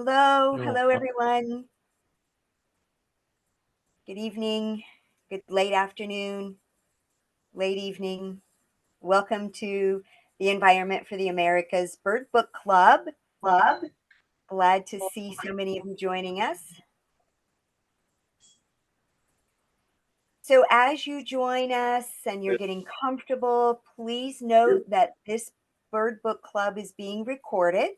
Hello, No. hello everyone. Good evening, good late afternoon, late evening. Welcome to the Environment for the Americas Bird Book Club. Club? Glad to see so many of you joining us. So as you join us and you're getting comfortable, please note that this Bird Book Club is being recorded.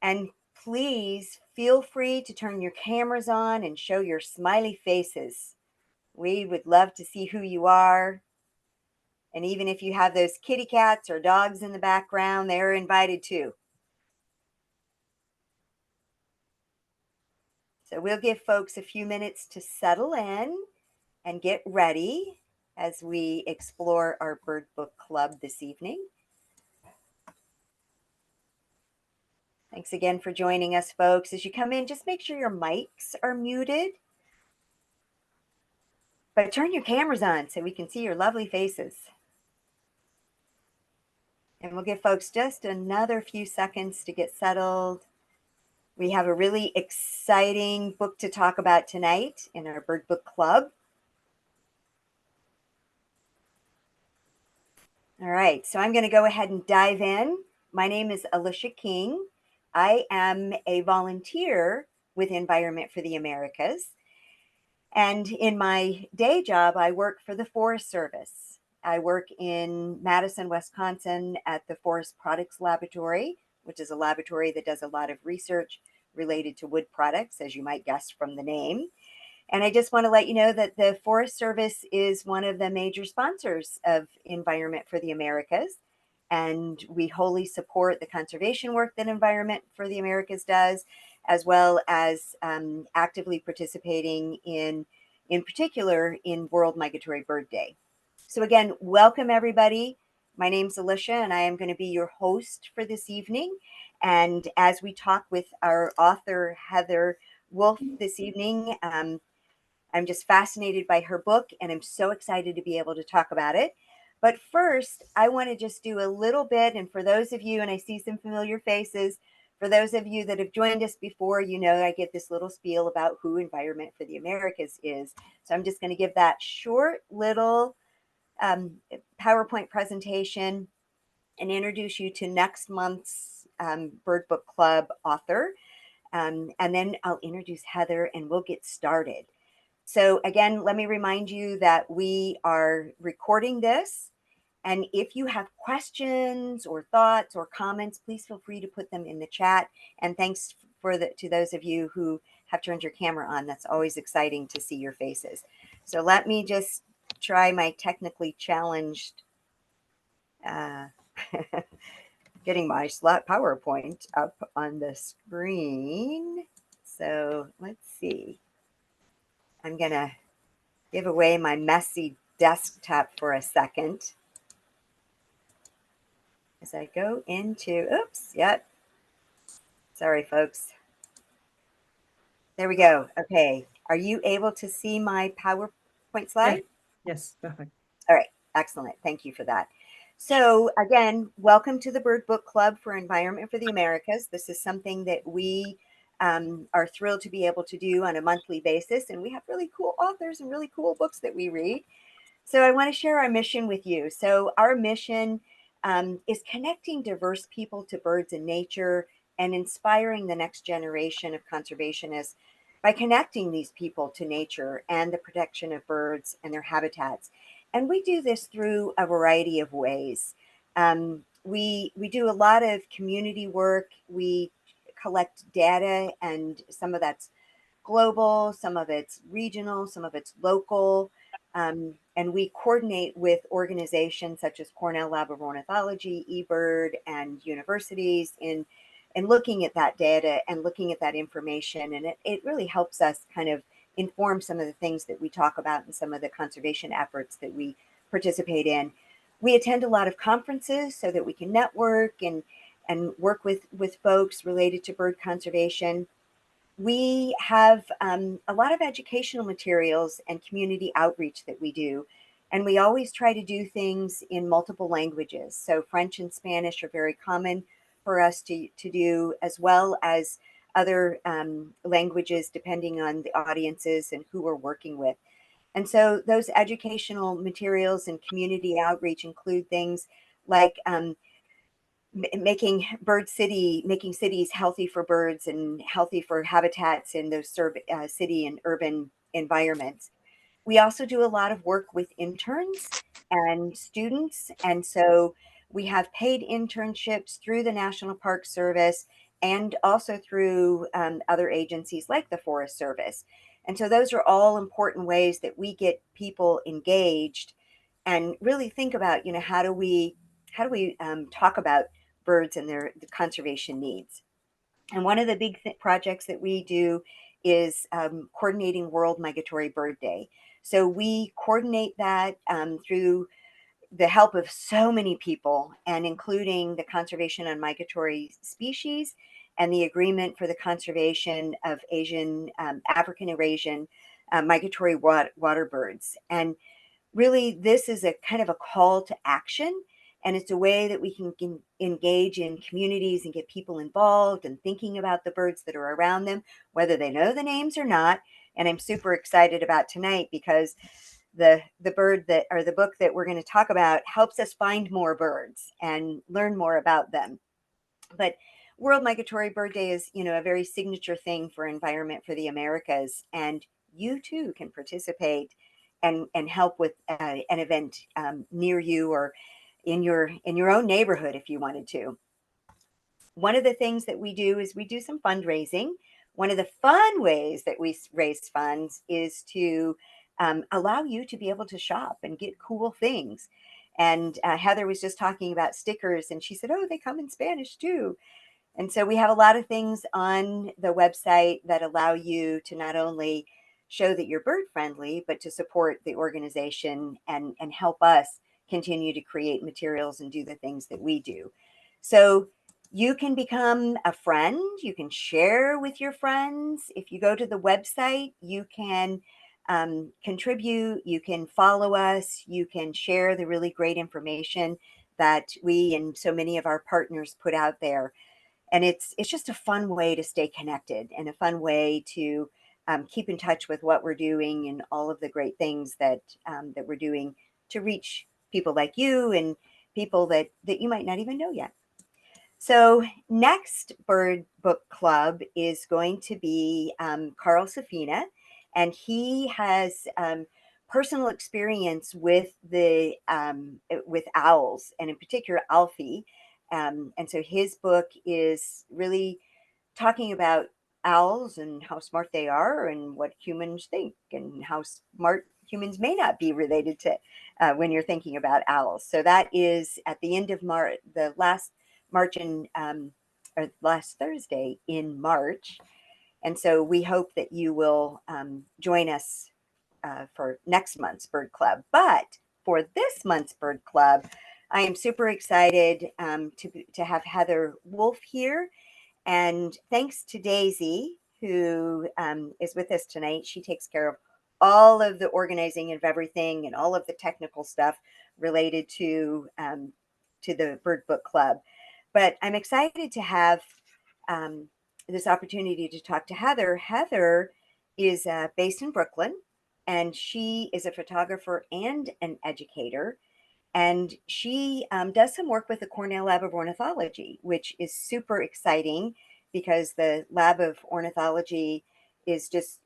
And please feel free to turn your cameras on and show your smiley faces. We would love to see who you are. And even if you have those kitty cats or dogs in the background, they're invited too. So we'll give folks a few minutes to settle in and get ready as we explore our Bird Book Club this evening. Thanks again for joining us, folks. As you come in, just make sure your mics are muted. But turn your cameras on so we can see your lovely faces. And we'll give folks just another few seconds to get settled. We have a really exciting book to talk about tonight in our Bird Book Club. All right, so I'm going to go ahead and dive in. My name is Alicia King. I am a volunteer with Environment for the Americas. And in my day job, I work for the Forest Service. I work in Madison, Wisconsin at the Forest Products Laboratory, which is a laboratory that does a lot of research related to wood products, as you might guess from the name. And I just want to let you know that the Forest Service is one of the major sponsors of Environment for the Americas. And we wholly support the conservation work that Environment for the Americas does, as well as actively participating in particular, in World Migratory Bird Day. So again, welcome everybody. My name's Alicia, and I am going to be your host for this evening. And as we talk with our author, Heather Wolf, this evening, I'm just fascinated by her book, and I'm so excited to be able to talk about it. But first, I want to just do a little bit, and for those of you, and I see some familiar faces, for those of you that have joined us before, you know I give this little spiel about who Environment for the Americas is. So I'm just going to give that short little PowerPoint presentation and introduce you to next month's Bird Book Club author. And then I'll introduce Heather and we'll get started. So again, let me remind you that we are recording this. And if you have questions or thoughts or comments, please feel free to put them in the chat. And thanks to those of you who have turned your camera on. That's always exciting to see your faces. So let me just try my technically challenged getting my PowerPoint up on the screen. So let's see. I'm going to give away my messy desktop for a second as I go into, oops, yep. Sorry, folks. There we go. Okay. Are you able to see my PowerPoint slide? Yes, perfect. All right. Excellent. Thank you for that. So again, welcome to the Bird Book Club for Environment for the Americas. This is something that we are thrilled to be able to do on a monthly basis. And we have really cool authors and really cool books that we read. So I want to share our mission with you. So our mission is connecting diverse people to birds and nature and inspiring the next generation of conservationists by connecting these people to nature and the protection of birds and their habitats. And we do this through a variety of ways. We do a lot of community work. We collect data, and some of that's global, some of it's regional, some of it's local. And we coordinate with organizations such as Cornell Lab of Ornithology, eBird, and universities in looking at that data and looking at that information. And it really helps us kind of inform some of the things that we talk about and some of the conservation efforts that we participate in. We attend a lot of conferences so that we can network and work with folks related to bird conservation. We have a lot of educational materials and community outreach that we do. And we always try to do things in multiple languages. So French and Spanish are very common for us to do, as well as other languages, depending on the audiences and who we're working with. And so those educational materials and community outreach include things like making cities healthy for birds and healthy for habitats in those city and urban environments. We also do a lot of work with interns and students. And so we have paid internships through the National Park Service and also through other agencies like the Forest Service. And so those are all important ways that we get people engaged and really think about, how do we talk about birds and the conservation needs. And one of the big projects that we do is coordinating World Migratory Bird Day. So we coordinate that through the help of so many people, and including the Conservation on Migratory Species and the Agreement for the Conservation of African and Asian migratory water birds. And really, this is a kind of a call to action, and it's a way that we can engage in communities and get people involved and thinking about the birds that are around them, whether they know the names or not. And I'm super excited about tonight because the book that we're going to talk about helps us find more birds and learn more about them. But World Migratory Bird Day is, a very signature thing for Environment for the Americas, and you too can participate and help with an event near you or in your own neighborhood if you wanted to. One of the things that we do is we do some fundraising. One of the fun ways that we raise funds is to allow you to be able to shop and get cool things. And Heather was just talking about stickers, and she said, "Oh, they come in Spanish too." And so we have a lot of things on the website that allow you to not only show that you're bird friendly, but to support the organization and help us continue to create materials and do the things that we do. So you can become a friend, you can share with your friends. If you go to the website, you can contribute, you can follow us, you can share the really great information that we and so many of our partners put out there. And it's just a fun way to stay connected and a fun way to keep in touch with what we're doing and all of the great things that we're doing to reach people like you and people that you might not even know yet. So next Bird Book Club is going to be Carl Safina, and he has personal experience with owls, and in particular Alfie. And so his book is really talking about owls and how smart they are and what humans think and how smart humans may not be related to when you're thinking about owls. So that is at the end of March, the last March in or last Thursday in March. And so we hope that you will join us for next month's Bird Club. But for this month's Bird Club, I am super excited to have Heather Wolf here. And thanks to Daisy, who is with us tonight. She takes care of all of the organizing of everything and all of the technical stuff related to the Bird Book Club. But I'm excited to have um, this opportunity to talk to Heather. Heather is based in Brooklyn, and she is a photographer and an educator. And she does some work with the Cornell Lab of Ornithology, which is super exciting because the Lab of Ornithology is just,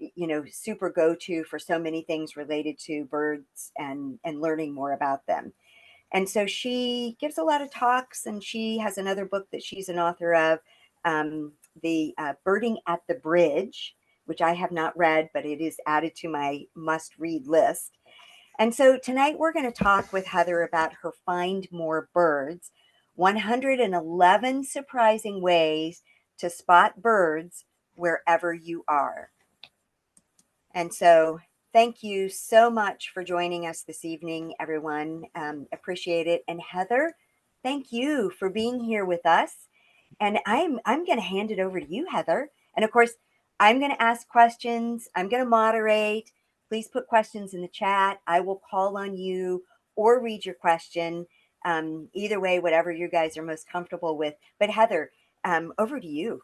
super go-to for so many things related to birds and learning more about them. And so she gives a lot of talks, and she has another book that she's an author of, the Birding at the Bridge, which I have not read, but it is added to my must-read list. And so tonight we're going to talk with Heather about her Find More Birds, 111 surprising ways to spot birds wherever you are. And so thank you so much for joining us this evening, everyone. Appreciate it. And Heather, thank you for being here with us. And I'm going to hand it over to you, Heather. And of course, I'm going to ask questions. I'm going to moderate. Please put questions in the chat. I will call on you or read your question. Either way, whatever you guys are most comfortable with. But Heather, over to you.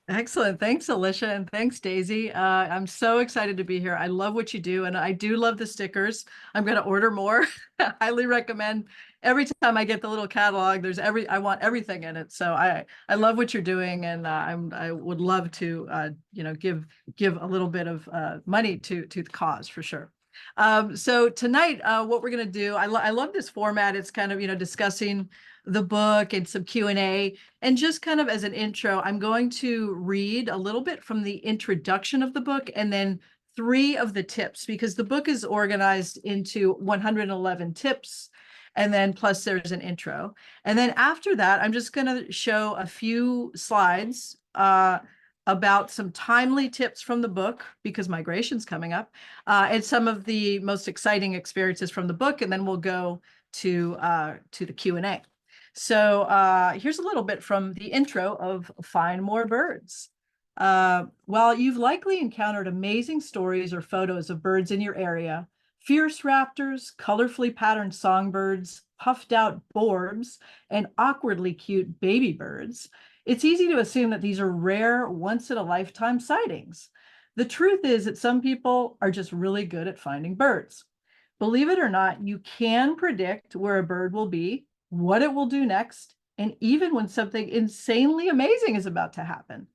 Excellent. Thanks, Alicia, and thanks, Daisy. I'm so excited to be here. I love what you do, and I do love the stickers. I'm going to order more. Highly recommend. Every time I get the little catalog, I want everything in it. So I love what you're doing, and I would love to give a little bit of money to the cause for sure. So tonight, what we're going to do, I love this format. It's kind of discussing the book and some Q&A. And just kind of as an intro, I'm going to read a little bit from the introduction of the book and then 3 of the tips, because the book is organized into 111 tips. And then plus there's an intro. And then after that, I'm just going to show a few slides about some timely tips from the book, because migration's coming up, and some of the most exciting experiences from the book. And then we'll go to the Q&A. So here's a little bit from the intro of Find More Birds. While you've likely encountered amazing stories or photos of birds in your area, fierce raptors, colorfully patterned songbirds, puffed out borbs, and awkwardly cute baby birds, it's easy to assume that these are rare, once-in-a-lifetime sightings. The truth is that some people are just really good at finding birds. Believe it or not, you can predict where a bird will be, what it will do next, and even when something insanely amazing is about to happen.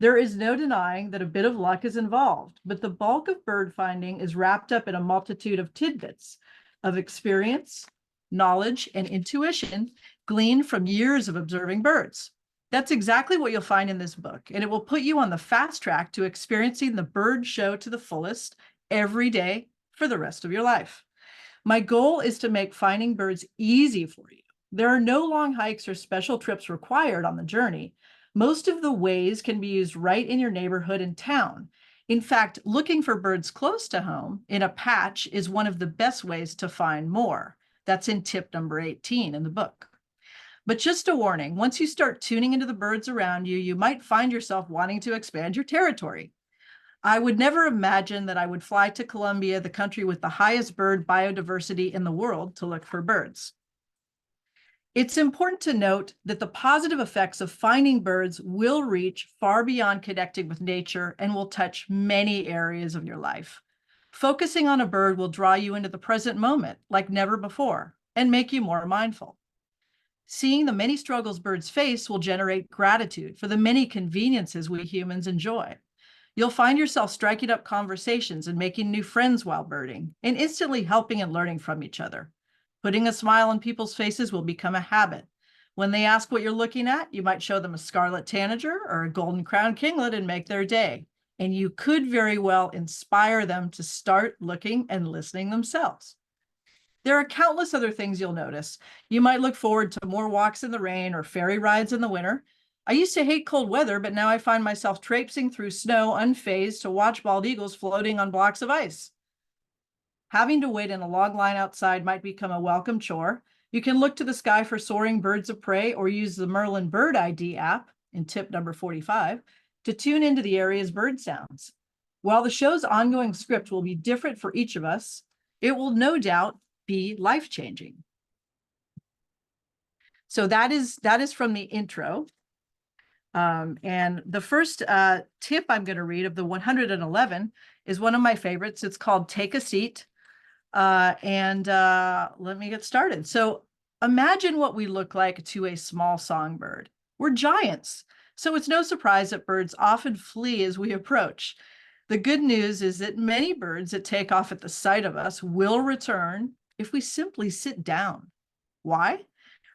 There is no denying that a bit of luck is involved, but the bulk of bird finding is wrapped up in a multitude of tidbits of experience, knowledge, and intuition gleaned from years of observing birds. That's exactly what you'll find in this book, and it will put you on the fast track to experiencing the bird show to the fullest every day for the rest of your life. My goal is to make finding birds easy for you. There are no long hikes or special trips required on the journey. Most of the ways can be used right in your neighborhood and town. In fact, looking for birds close to home in a patch is one of the best ways to find more. That's in tip number 18 in the book. But just a warning, once you start tuning into the birds around you, you might find yourself wanting to expand your territory. I would never imagine that I would fly to Colombia, the country with the highest bird biodiversity in the world, to look for birds. It's important to note that the positive effects of finding birds will reach far beyond connecting with nature and will touch many areas of your life. Focusing on a bird will draw you into the present moment like never before and make you more mindful. Seeing the many struggles birds face will generate gratitude for the many conveniences we humans enjoy. You'll find yourself striking up conversations and making new friends while birding, and instantly helping and learning from each other. Putting a smile on people's faces will become a habit. When they ask what you're looking at, you might show them a scarlet tanager or a golden crowned kinglet and make their day. And you could very well inspire them to start looking and listening themselves. There are countless other things you'll notice. You might look forward to more walks in the rain or ferry rides in the winter. I used to hate cold weather, but now I find myself traipsing through snow unfazed to watch bald eagles floating on blocks of ice. Having to wait in a long line outside might become a welcome chore. You can look to the sky for soaring birds of prey or use the Merlin Bird ID app in tip number 45 to tune into the area's bird sounds. While the show's ongoing script will be different for each of us, it will no doubt be life-changing. So that is from the intro. And the first tip I'm going to read of the 111 is one of my favorites. It's called Take a Seat. Let me get started. So imagine what we look like to a small songbird. We're giants, so it's no surprise that birds often flee as we approach. The good news is that many birds that take off at the sight of us will return if we simply sit down. Why?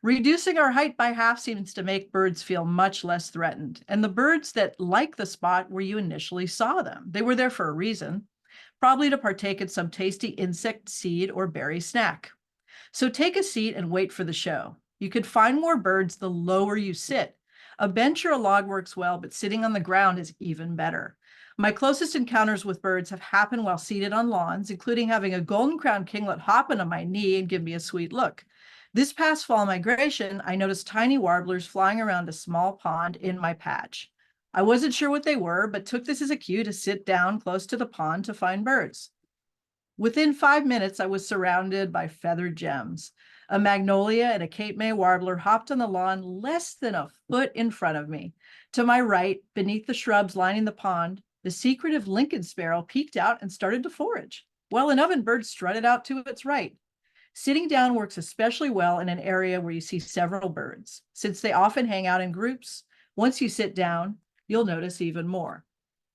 Reducing our height by half seems to make birds feel much less threatened. And the birds that like the spot where you initially saw them, they were there for a reason, probably to partake in some tasty insect, seed, or berry snack. So take a seat and wait for the show. You could find more birds the lower you sit. A bench or a log works well, but sitting on the ground is even better. My closest encounters with birds have happened while seated on lawns, including having a golden crowned kinglet hop onto my knee and give me a sweet look. This past fall migration, I noticed tiny warblers flying around a small pond in my patch. I wasn't sure what they were, but took this as a cue to sit down close to the pond to find birds. Within 5 minutes, I was surrounded by feathered gems. A magnolia and a Cape May warbler hopped on the lawn less than a foot in front of me. To my right, beneath the shrubs lining the pond, the secretive Lincoln sparrow peeked out and started to forage, while an ovenbird strutted out to its right. Sitting down works especially well in an area where you see several birds. Since they often hang out in groups, once you sit down, you'll notice even more.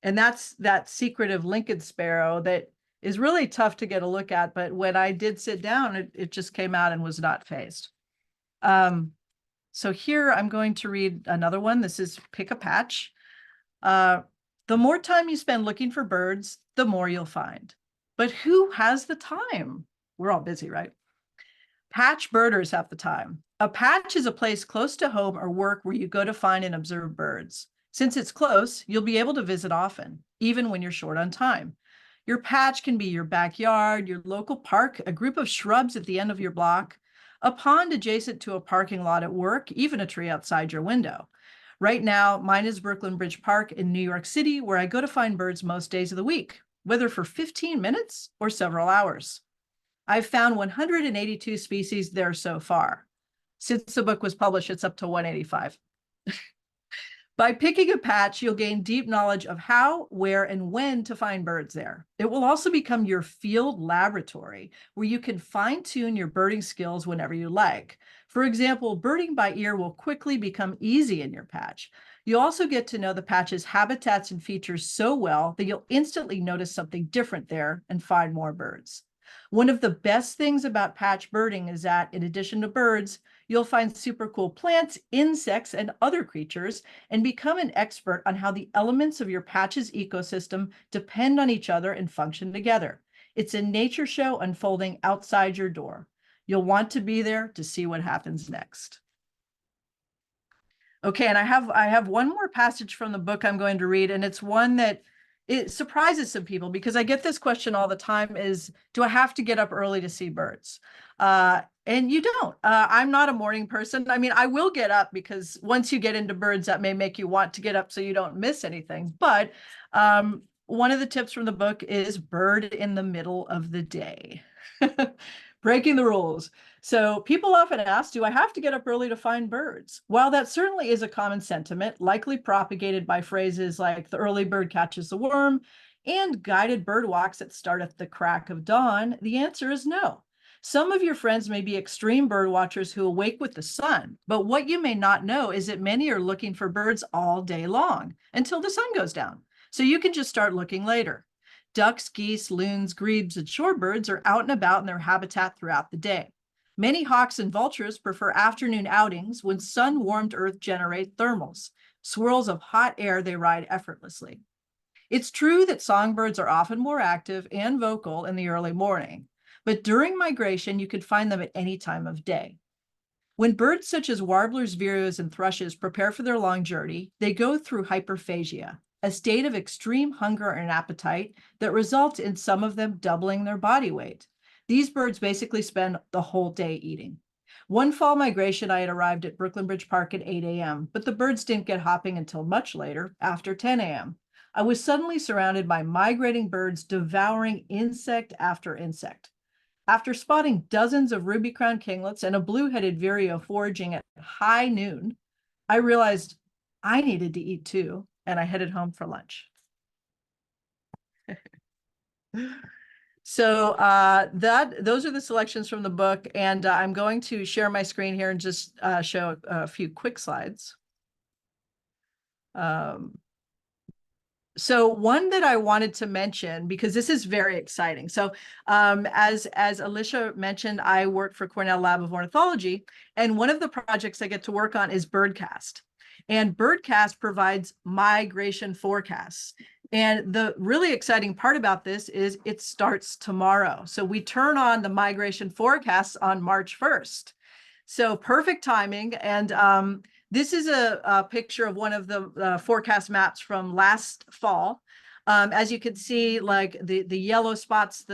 And that's that secretive Lincoln sparrow that is really tough to get a look at. But when I did sit down, it just came out and was not phased. So here I'm going to read another one. This is Pick a Patch. The more time you spend looking for birds, the more you'll find. But who has the time? We're all busy, right? Patch birders have the time. A patch is a place close to home or work where you go to find and observe birds. Since it's close, you'll be able to visit often, even when you're short on time. Your patch can be your backyard, your local park, a group of shrubs at the end of your block, a pond adjacent to a parking lot at work, even a tree outside your window. Right now, mine is Brooklyn Bridge Park in New York City, where I go to find birds most days of the week, whether for 15 minutes or several hours. I've found 182 species there so far. Since the book was published, it's up to 185. By picking a patch, you'll gain deep knowledge of how, where, and when to find birds there. It will also become your field laboratory where you can fine-tune your birding skills whenever you like. For example, birding by ear will quickly become easy in your patch. You also get to know the patch's habitats and features so well that you'll instantly notice something different there and find more birds. One of the best things about patch birding is that, in addition to birds, you'll find super cool plants, insects, and other creatures, and become an expert on how the elements of your patch's ecosystem depend on each other and function together. It's a nature show unfolding outside your door. You'll want to be there to see what happens next. Okay, and I have one more passage from the book I'm going to read, and it's one that it surprises some people because I get this question all the time is, do I have to get up early to see birds? And you don't. I'm not a morning person. I mean, I will get up because once you get into birds, that may make you want to get up so you don't miss anything. But one of the tips from the book is bird in the middle of the day. Breaking the rules. So people often ask, do I have to get up early to find birds? While that certainly is a common sentiment, likely propagated by phrases like the early bird catches the worm and guided bird walks that start at the crack of dawn, the answer is no. Some of your friends may be extreme bird watchers who awake with the sun, but what you may not know is that many are looking for birds all day long until the sun goes down. So you can just start looking later. Ducks, geese, loons, grebes, and shorebirds are out and about in their habitat throughout the day. Many hawks and vultures prefer afternoon outings when sun-warmed earth generates thermals, swirls of hot air they ride effortlessly. It's true that songbirds are often more active and vocal in the early morning, but during migration, you can find them at any time of day. When birds such as warblers, vireos, and thrushes prepare for their long journey, they go through hyperphagia, a state of extreme hunger and appetite that results in some of them doubling their body weight. These birds basically spend the whole day eating. One fall migration, I had arrived at Brooklyn Bridge Park at 8 a.m., but the birds didn't get hopping until much later, after 10 a.m. I was suddenly surrounded by migrating birds devouring insect after insect. After spotting dozens of ruby-crowned kinglets and a blue-headed vireo foraging at high noon, I realized I needed to eat too, and I headed home for lunch. So those are the selections from the book, and I'm going to share my screen here and just show a few quick slides. So one that I wanted to mention, because this is very exciting. So as Alicia mentioned, I work for Cornell Lab of Ornithology, and one of the projects I get to work on is Birdcast. And Birdcast provides migration forecasts. And the really exciting part about this is it starts tomorrow. So we turn on the migration forecasts on March 1st. So perfect timing. And this is a picture of one of the forecast maps from last fall. As you can see, like the yellow spots,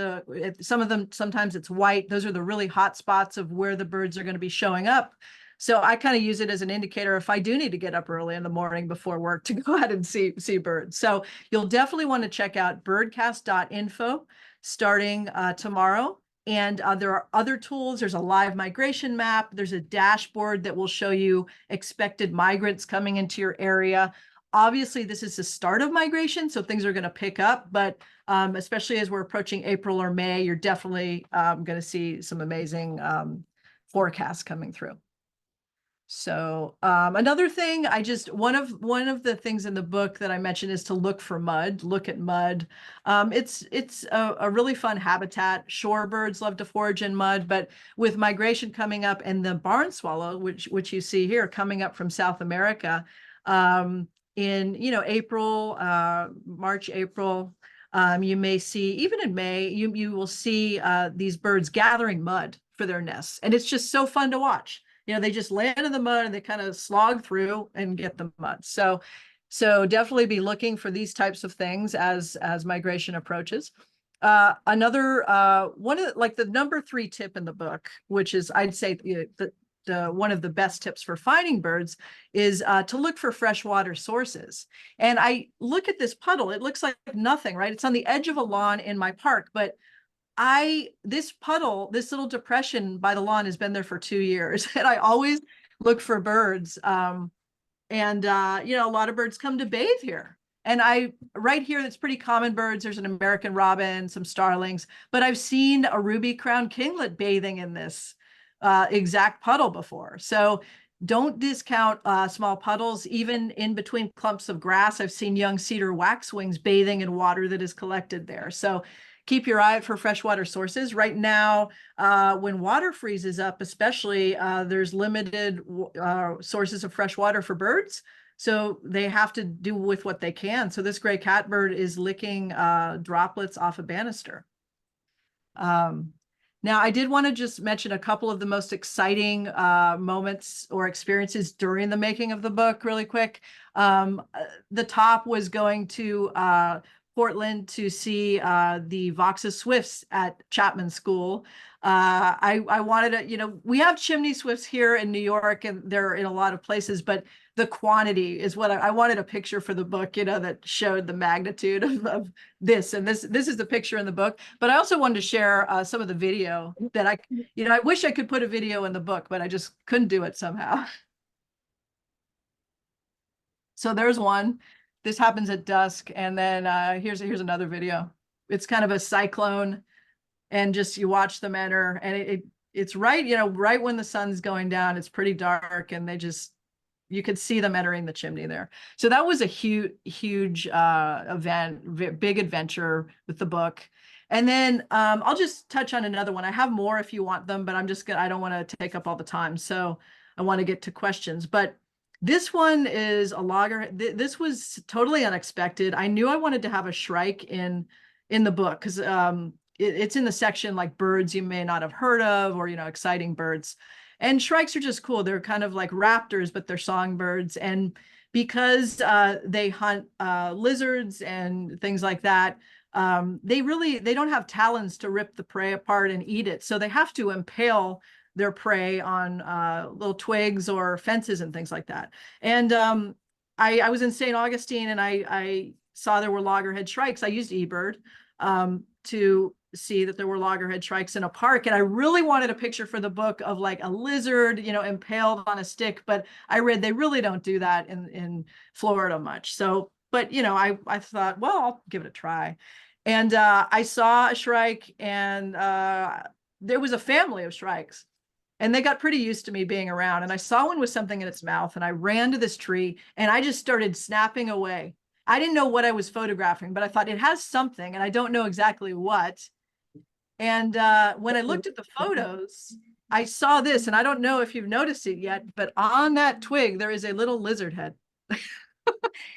some of them, sometimes it's white. Those are the really hot spots of where the birds are going to be showing up. So I kind of use it as an indicator if I do need to get up early in the morning before work to go ahead and see birds. So you'll definitely want to check out birdcast.info starting tomorrow. And there are other tools. There's a live migration map. There's a dashboard that will show you expected migrants coming into your area. Obviously, this is the start of migration, so things are going to pick up. But especially as we're approaching April or May, you're definitely going to see some amazing forecasts coming through. So another thing, one of the things in the book that I mentioned is to look for mud, look at mud. It's a really fun habitat. Shorebirds love to forage in mud, but with migration coming up and the barn swallow, which you see here coming up from South America, in April, March, April, you may see, even in May, you will see these birds gathering mud for their nests, and it's just so fun to watch. They just land in the mud and they kind of slog through and get the mud. So definitely be looking for these types of things as migration approaches. Another one of the number 3 tip in the book, which is I'd say one of the best tips for finding birds, is to look for freshwater sources. And I look at this puddle, it looks like nothing, right? It's on the edge of a lawn in my park, but this puddle, this little depression by the lawn has been there for 2 years, and I always look for birds. A lot of birds come to bathe here. And right here, that's pretty common birds. There's an American robin, some starlings, but I've seen a ruby-crowned kinglet bathing in this exact puddle before. So don't discount small puddles. Even in between clumps of grass, I've seen young cedar waxwings bathing in water that is collected there. So keep your eye out for freshwater sources. Right now, when water freezes up, especially, there's limited sources of fresh water for birds. So they have to do with what they can. So this gray catbird is licking droplets off a banister. Now, I did want to just mention a couple of the most exciting moments or experiences during the making of the book really quick. The top was going to Portland to see the Voxus swifts at Chapman School. I wanted to, we have chimney swifts here in New York, and they're in a lot of places, but the quantity is what I wanted a picture for the book, that showed the magnitude of this. And this is the picture in the book. But I also wanted to share some of the video that I wish I could put a video in the book, but I just couldn't do it somehow. So there's one. This happens at dusk. And then here's another video. It's kind of a cyclone, and just you watch them enter, and it's right, right when the sun's going down. It's pretty dark, and you could see them entering the chimney there. So that was a huge event, big adventure with the book. And then I'll just touch on another one. I have more if you want them, but I don't want to take up all the time. So I want to get to questions. But this one is a loggerhead. This was totally unexpected. I knew I wanted to have a shrike in the book because it's in the section like birds you may not have heard of, or exciting birds. And shrikes are just cool. They're kind of like raptors, but they're songbirds. And because they hunt lizards and things like that, they don't have talons to rip the prey apart and eat it. So they have to impale their prey on little twigs or fences and things like that. And I was in St. Augustine, and I saw there were loggerhead shrikes. I used eBird to see that there were loggerhead shrikes in a park, and I really wanted a picture for the book of like a lizard, impaled on a stick, but I read they really don't do that in Florida much. So, but I thought, well, I'll give it a try. And I saw a shrike, and there was a family of shrikes, and they got pretty used to me being around. And I saw one with something in its mouth, and I ran to this tree, and I just started snapping away. I didn't know what I was photographing, but I thought it has something, and I don't know exactly what. And when I looked at the photos, I saw this, and I don't know if you've noticed it yet, but on that twig, there is a little lizard head.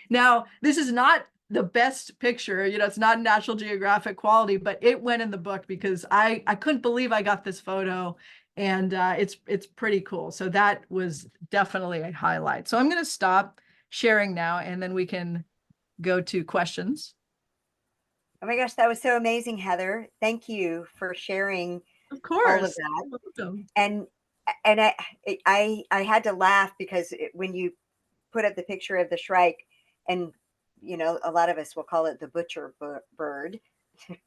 Now, this is not the best picture, it's not National Geographic quality, but it went in the book because I couldn't believe I got this photo, and it's pretty cool. So that was definitely a highlight. So I'm going to stop sharing now, and then we can go to questions. Oh my gosh, that was so amazing, Heather. Thank you for sharing Of all of course. that. Welcome. And I had to laugh because when you put up the picture of the shrike, and a lot of us will call it the butcher bird,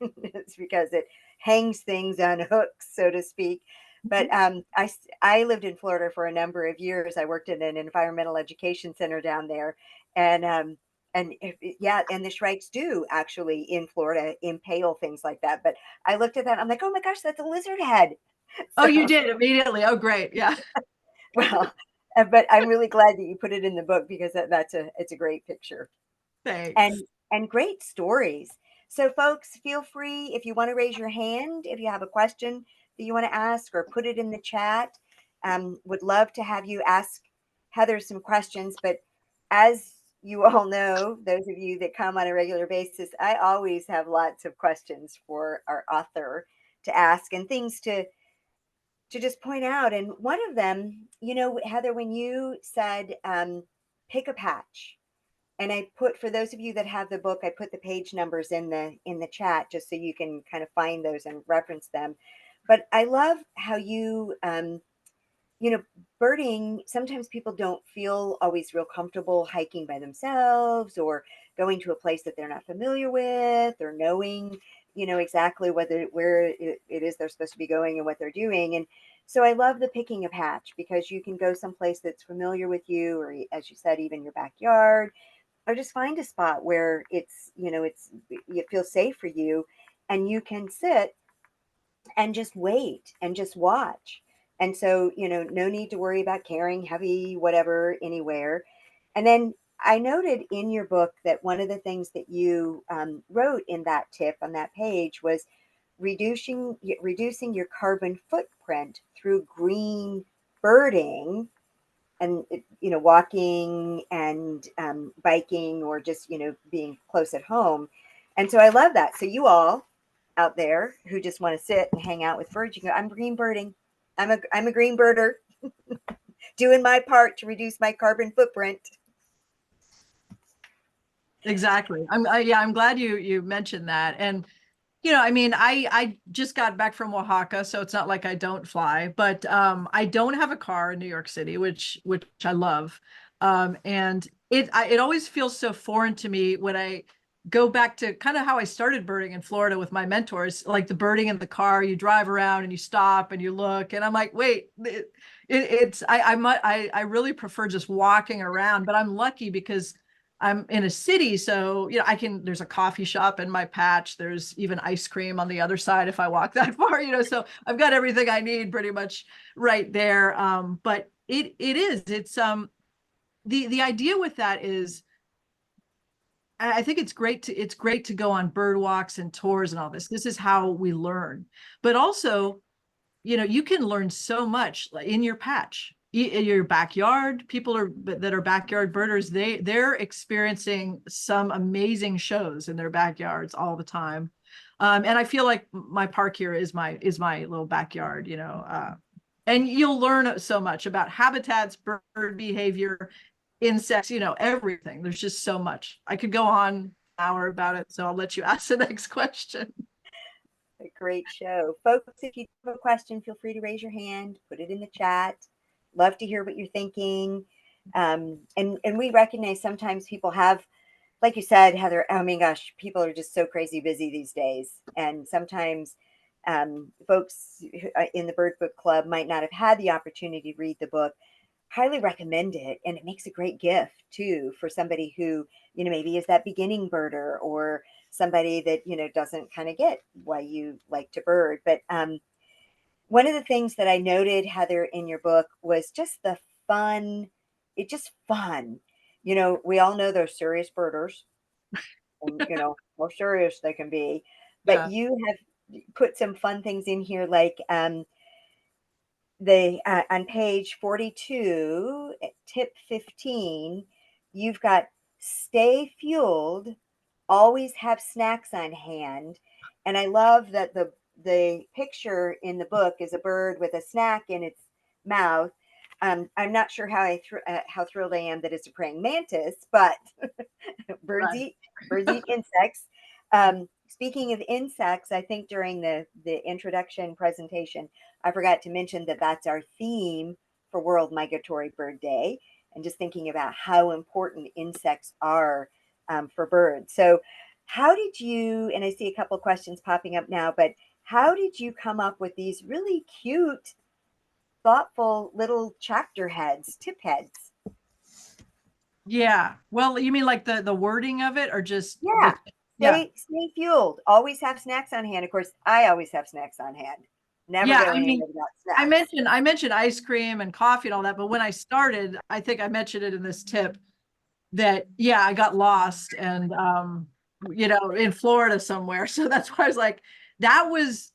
It's because it hangs things on hooks, so to speak. But I lived in Florida for a number of years. I worked in an environmental education center down there, and yeah, and the shrikes do actually in Florida impale things like that. But I looked at that, I'm like, oh my gosh, that's a lizard head. Oh, you So did immediately. Oh, great. Yeah. well, but I'm really glad that you put it in the book because that's a it's a great picture. and Thanks. and great stories. So folks, feel free if you want to raise your hand if you have a question that you want to ask or put it in the chat. Would love to have you ask Heather some questions, but as you all know, those of you that come on a regular basis, I always have lots of questions for our author to ask and things to just point out. And one of them, Heather, when you said pick a patch, and I put, for those of you that have the book, I put the page numbers in the chat just so you can kind of find those and reference them. But I love how you know, birding, sometimes people don't feel always real comfortable hiking by themselves or going to a place that they're not familiar with or knowing, exactly where it is they're supposed to be going and what they're doing. And so I love the picking a patch because you can go someplace that's familiar with you, or as you said, even your backyard, or just find a spot where it feels safe for you, and you can sit and just wait and just watch. And so, no need to worry about carrying heavy whatever anywhere. And then I noted in your book that one of the things that you wrote in that tip on that page was reducing your carbon footprint through green birding, and walking and biking, or just being close at home. And so I love that. So you all out there who just want to sit and hang out with birds, you go, I'm green birding. I'm a green birder, doing my part to reduce my carbon footprint. Exactly. Yeah, I'm glad you mentioned that. And I mean, I just got back from Oaxaca, so it's not like I don't fly, but I don't have a car in New York City, which I love. And it always feels so foreign to me when I go back to kind of how I started birding in Florida with my mentors, like the birding in the car. You drive around and you stop and you look, and I'm like, wait, it's I really prefer just walking around, but I'm lucky because I'm in a city, so there's a coffee shop in my patch. There's even ice cream on the other side if I walk that far, so I've got everything I need pretty much right there. But the idea with that is I think it's great to go on bird walks and tours and all this. This is how we learn. But also, you can learn so much in your patch, in your backyard. That are backyard birders, they're experiencing some amazing shows in their backyards all the time. And I feel like my park here is my little backyard, and you'll learn so much about habitats, bird behavior, insects, everything. There's just so much. I could go on an hour about it, so I'll let you ask the next question. A great show. Folks, if you have a question, feel free to raise your hand, put it in the chat. Love to hear what you're thinking. And we recognize sometimes people have, like you said, Heather, oh my gosh, people are just so crazy busy these days. And sometimes folks in the Bird Book Club might not have had the opportunity to read the book. Highly recommend it. And it makes a great gift too for somebody who, maybe is that beginning birder, or somebody that, doesn't kind of get why you like to bird. But one of the things that I noted, Heather, in your book was just the fun. It's just fun. We all know those serious birders, and how serious they can be. But Yeah. you have put some fun things in here, like the on page 42, tip 15, you've got stay fueled, always have snacks on hand. And I love that the picture in the book is a bird with a snack in its mouth. I'm not sure how thrilled I am that it's a praying mantis, but birds Right. eat birds eat insects. Speaking of insects, I think during the introduction presentation, I forgot to mention that that's our theme for World Migratory Bird Day, and just thinking about how important insects are for birds. So how did you, and I see a couple questions popping up now, but how did you come up with these really cute, thoughtful little chapter heads, tip heads? Yeah. Well, you mean like the wording of it or just Yeah. the yeah. Stay fueled. Always have snacks on hand. Of course, I always have snacks on hand. Never Yeah, go I mean, anywhere without snacks. I mentioned ice cream and coffee and all that, but when I started, I think I mentioned it in this tip that yeah, I got lost and in Florida somewhere. So that's why I was like, that was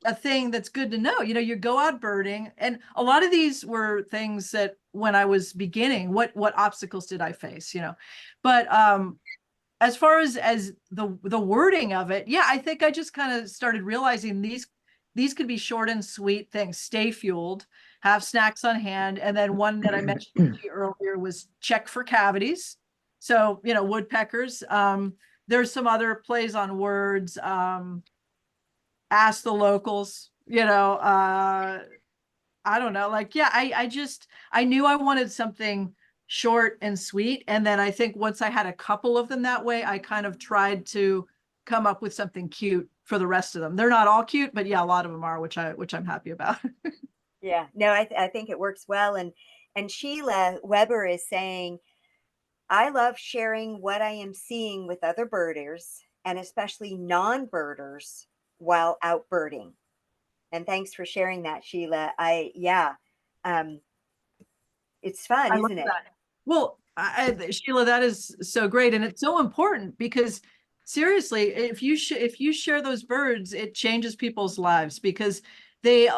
a thing that's good to know. You go out birding, and a lot of these were things that when I was beginning, what obstacles did I face, But as far as the wording of it, yeah, I think I just kind of started realizing these could be short and sweet things. Stay fueled, have snacks on hand, and then one that I mentioned to you earlier was check for cavities. So woodpeckers. There's some other plays on words. Ask the locals. I don't know. Like, yeah, I knew I wanted something short and sweet. And then I think once I had a couple of them that way, I kind of tried to come up with something cute for the rest of them. They're not all cute, but yeah, a lot of them are, which I'm happy about. Yeah, no, I think it works well. And Sheila Weber is saying, I love sharing what I am seeing with other birders and especially non-birders while out birding. And thanks for sharing that, Sheila. Yeah, um, it's fun, I love isn't it? that. Well, Sheila, that is so great, and it's so important because seriously, if you share those birds, it changes people's lives because they.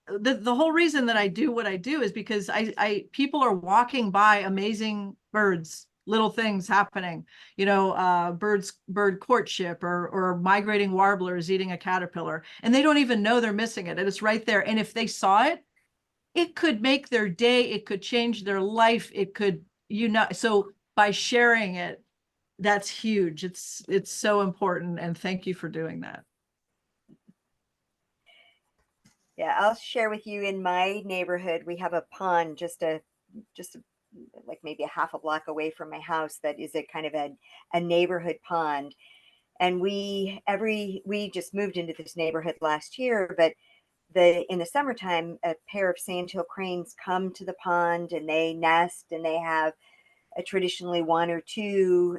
The whole reason that I do what I do is because I people are walking by amazing birds, little things happening, bird courtship or migrating warblers eating a caterpillar, and they don't even know they're missing it, and it's right there. And if they saw it, it could make their day, it could change their life, it could, so by sharing it, that's huge. It's so important, and thank you for doing that. Yeah, I'll share with you in my neighborhood, we have a pond like maybe a half a block away from my house that is a kind of a neighborhood pond. And we just moved into this neighborhood last year, but in the summertime, a pair of sandhill cranes come to the pond and they nest, and they have a traditionally one or two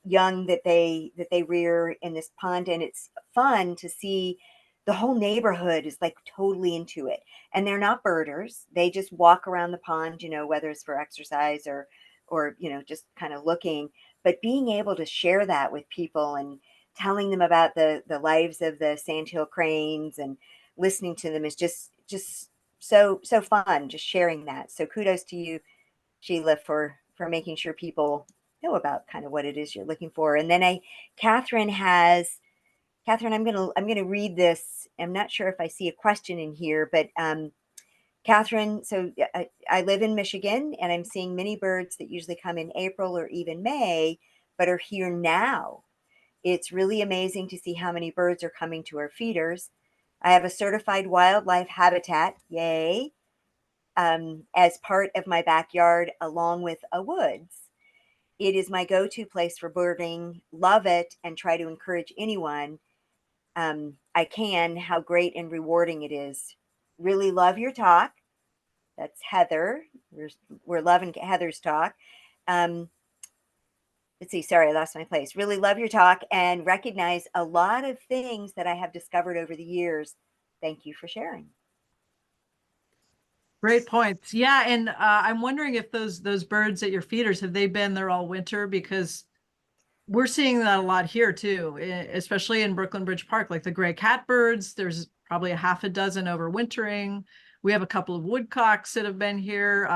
young that they rear in this pond. And it's fun to see the whole neighborhood is like totally into it. And they're not birders, they just walk around the pond, whether it's for exercise or just kind of looking. But being able to share that with people and telling them about the lives of the sandhill cranes and listening to them is just so fun, just sharing that. So kudos to you, Sheila, for making sure people know about kind of what it is you're looking for. And then Catherine has Catherine, I'm gonna read this. I'm not sure if I see a question in here, but Catherine, so I live in Michigan, and I'm seeing many birds that usually come in April or even May, but are here now. It's really amazing to see how many birds are coming to our feeders. I have a certified wildlife habitat, yay, as part of my backyard, along with a woods. It is my go-to place for birding. Love it, and try to encourage anyone I can how great and rewarding it is. Really love your talk. That's Heather. We're loving Heather's talk. Um, let's see. Sorry, I lost my place. Really love your talk and recognize a lot of things that I have discovered over the years. Thank you for sharing. Great points. Yeah, and I'm wondering if those birds at your feeders, have they been there all winter? Because we're seeing that a lot here too, especially in Brooklyn Bridge Park, like the gray catbirds. There's probably a half a dozen overwintering. We have a couple of woodcocks that have been here.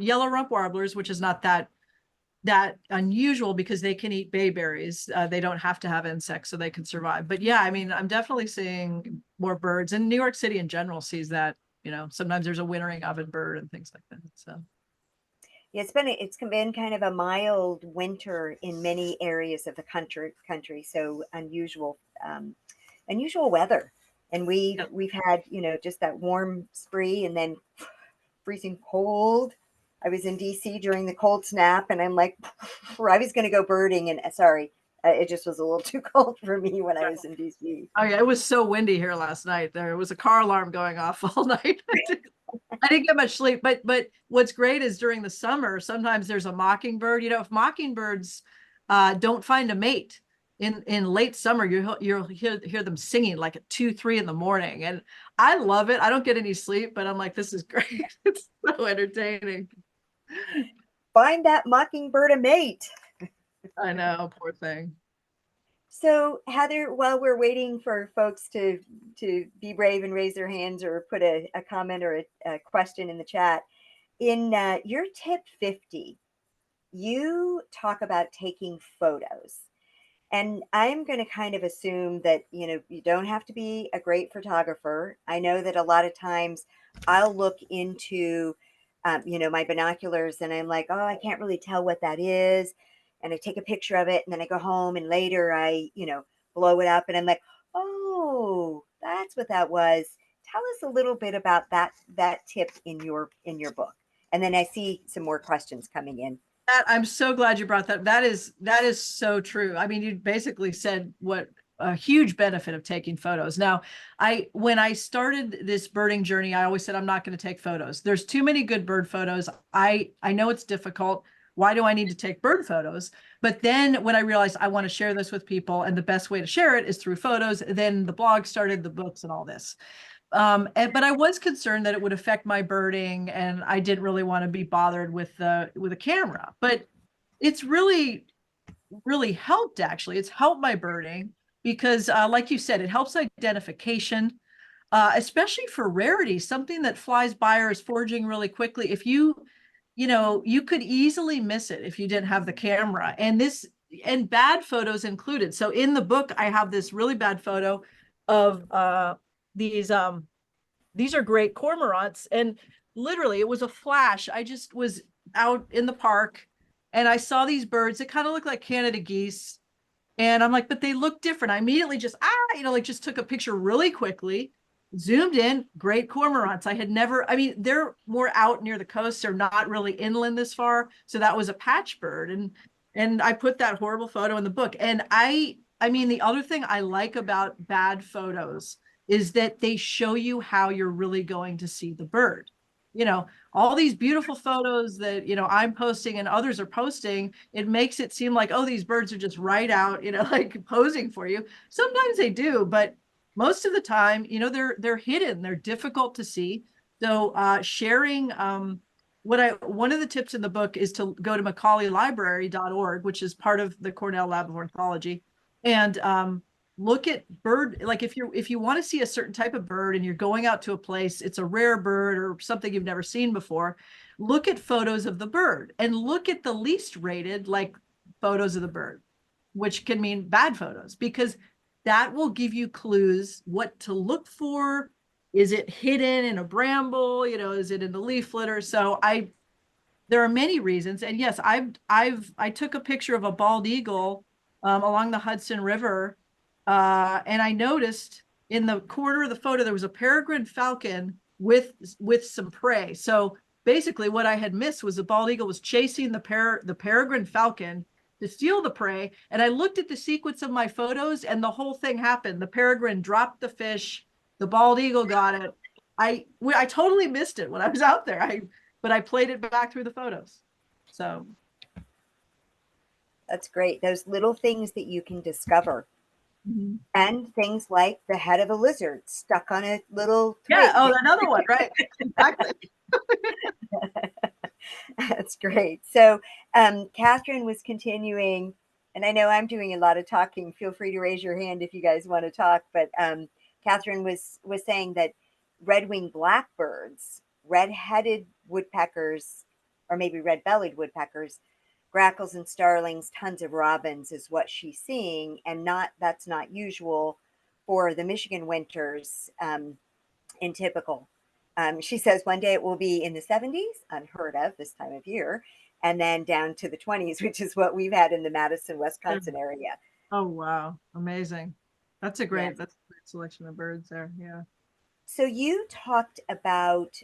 Yellow rump warblers, which is not that unusual because they can eat bayberries. They don't have to have insects, so they can survive. But yeah, I mean, I'm definitely seeing more birds, and New York City in general sees that. Sometimes there's a wintering oven bird and things like that. So Yeah, it's been kind of a mild winter in many areas of the country. So unusual weather, and we've yeah. we've had just that warm spree and then freezing cold. I was in DC during the cold snap, and I'm like, I was going to go birding, and sorry, it just was a little too cold for me when I was in DC. Oh yeah, it was so windy here last night. There was a car alarm going off all night. I didn't get much sleep, but what's great is during the summer, sometimes there's a mockingbird. You know, if mockingbirds don't find a mate in late summer, you'll hear them singing like at 2, 3 in the morning, and I love it. I don't get any sleep, but I'm like, this is great. It's so entertaining. Find that mockingbird a mate. I know, poor thing. So, Heather, while we're waiting for folks to be brave and raise their hands or put a comment or a question in the chat, in your tip 50, you talk about taking photos. And I'm going to kind of assume that, you don't have to be a great photographer. I know that a lot of times I'll look into, my binoculars and I'm like, oh, I can't really tell what that is. And I take a picture of it and then I go home and later I, blow it up and I'm like, oh, that's what that was. Tell us a little bit about that tip in your book. And then I see some more questions coming in. That I'm so glad you brought that. That is so true. I mean, you basically said what a huge benefit of taking photos. Now, when I started this birding journey, I always said I'm not going to take photos. There's too many good bird photos. I know it's difficult. Why do I need to take bird photos? But then when I realized I want to share this with people, and the best way to share it is through photos, then the blog started, the books, and all this. But I was concerned that it would affect my birding, and I didn't really want to be bothered with a camera. But it's really helped, actually. It's helped my birding because, like you said, it helps identification, especially for rarity, something that flies by or is foraging really quickly. If you could easily miss it if you didn't have the camera, and bad photos included. So in the book, I have this really bad photo of these these are great cormorants, and literally it was a flash. I just was out in the park and I saw these birds that kind of look like Canada geese, and I'm like, but they look different. I immediately just like just took a picture really quickly, zoomed in. Great cormorants. I had never, I mean, they're more out near the coast, they're not really inland this far, so that was a patch bird. And I put that horrible photo in the book. And I mean, the other thing I like about bad photos is that they show you how you're really going to see the bird. All these beautiful photos that, I'm posting and others are posting, it makes it seem like, oh, these birds are just right out, like posing for you. Sometimes they do, but most of the time, they're hidden, they're difficult to see. So sharing one of the tips in the book is to go to MacaulayLibrary.org, which is part of the Cornell Lab of Ornithology, and look at bird, like if you want to see a certain type of bird and you're going out to a place, it's a rare bird or something you've never seen before, look at photos of the bird and look at the least rated like photos of the bird, which can mean bad photos, because that will give you clues what to look for. Is it hidden in a bramble? Is it in the leaf litter? So there are many reasons. And yes, I took a picture of a bald eagle along the Hudson River, and I noticed in the corner of the photo there was a peregrine falcon with some prey. So basically, what I had missed was the bald eagle was chasing the peregrine falcon to steal the prey. And I looked at the sequence of my photos, and the whole thing happened. The peregrine dropped the fish, the bald eagle got it. I totally missed it when I was out there. But I played it back through the photos. So That's great. Those little things that you can discover. mhm. And things like the head of a lizard stuck on a little Yeah. twig. Oh, another one, right? Exactly. That's great. So, Catherine was continuing, and I know I'm doing a lot of talking. Feel free to raise your hand if you guys want to talk. But Catherine was saying that red-winged blackbirds, red-headed woodpeckers, or maybe red-bellied woodpeckers, grackles and starlings, tons of robins is what she's seeing, and that's not usual for the Michigan winters in typical. She says one day it will be in the 70s, unheard of this time of year, and then down to the 20s, which is what we've had in the Madison, Wisconsin area. Oh, wow. Amazing. Yes. That's a great selection of birds there. Yeah. So you talked about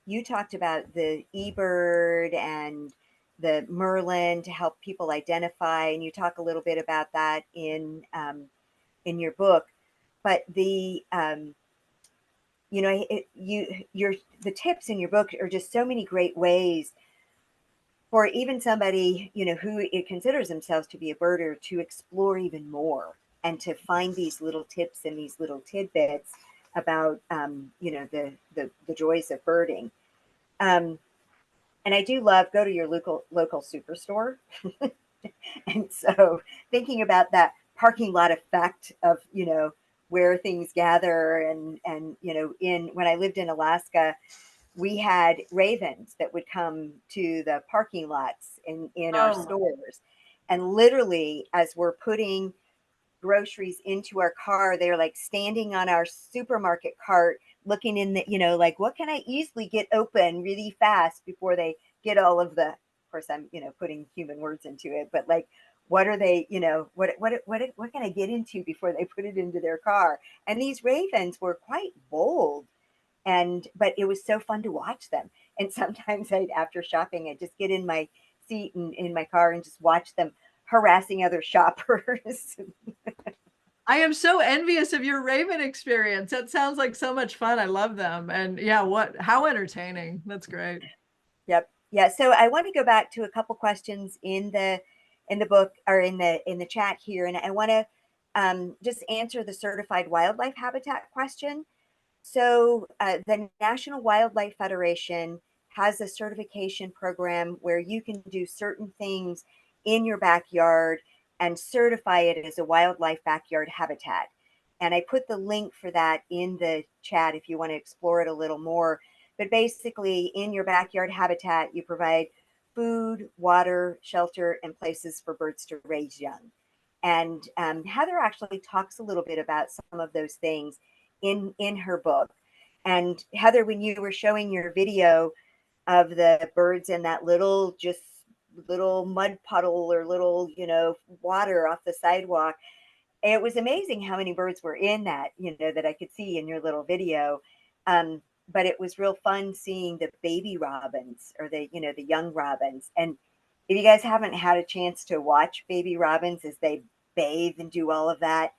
you talked about the eBird and the Merlin to help people identify, and you talk a little bit about that in your book. But the tips in your book are just so many great ways for even somebody, who it considers themselves to be a birder to explore even more and to find these little tips and these little tidbits about, the joys of birding. Um, and I do love go to your local superstore. And so thinking about that parking lot effect of, where things gather and, in when I lived in Alaska, we had ravens that would come to the parking lots in our Oh, stores. And literally, as we're putting groceries into our car, they're like standing on our supermarket cart, looking in the, like, what can I easily get open really fast before they get all of the, of course, I'm, putting human words into it, but like, what are they, what can I get into before they put it into their car? And these ravens were quite bold, and but it was so fun to watch them. And sometimes after shopping, I'd just get in my seat and in my car and just watch them harassing other shoppers. I am so envious of your Raven experience. That sounds like so much fun. I love them. And yeah, how entertaining. That's great. Yep. Yeah. So I want to go back to a couple questions in the book, or in the chat here, and I want to just answer the certified wildlife habitat question. So the National Wildlife Federation has a certification program where you can do certain things in your backyard and certify it as a wildlife backyard habitat. And I put the link for that in the chat if you want to explore it a little more. But basically, in your backyard habitat, you provide food, water, shelter, and places for birds to raise young. And Heather actually talks a little bit about some of those things in her book. And Heather, when you were showing your video of the birds in that little mud puddle or little, water off the sidewalk, it was amazing how many birds were in that, that I could see in your little video. But it was real fun seeing the baby robins, or the young robins. And if you guys haven't had a chance to watch baby robins as they bathe and do all of that,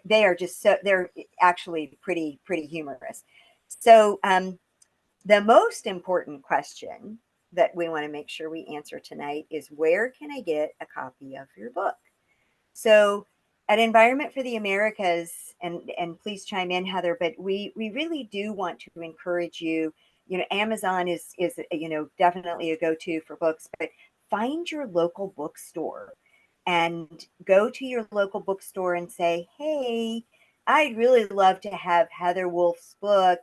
they are just they're actually pretty humorous. So the most important question that we want to make sure we answer tonight is, where can I get a copy of your book? So at Environment for the Americas, and please chime in, Heather, but we really do want to encourage you. Amazon is definitely a go-to for books, but find your local bookstore and go to your local bookstore and say, hey, I'd really love to have Heather Wolf's book.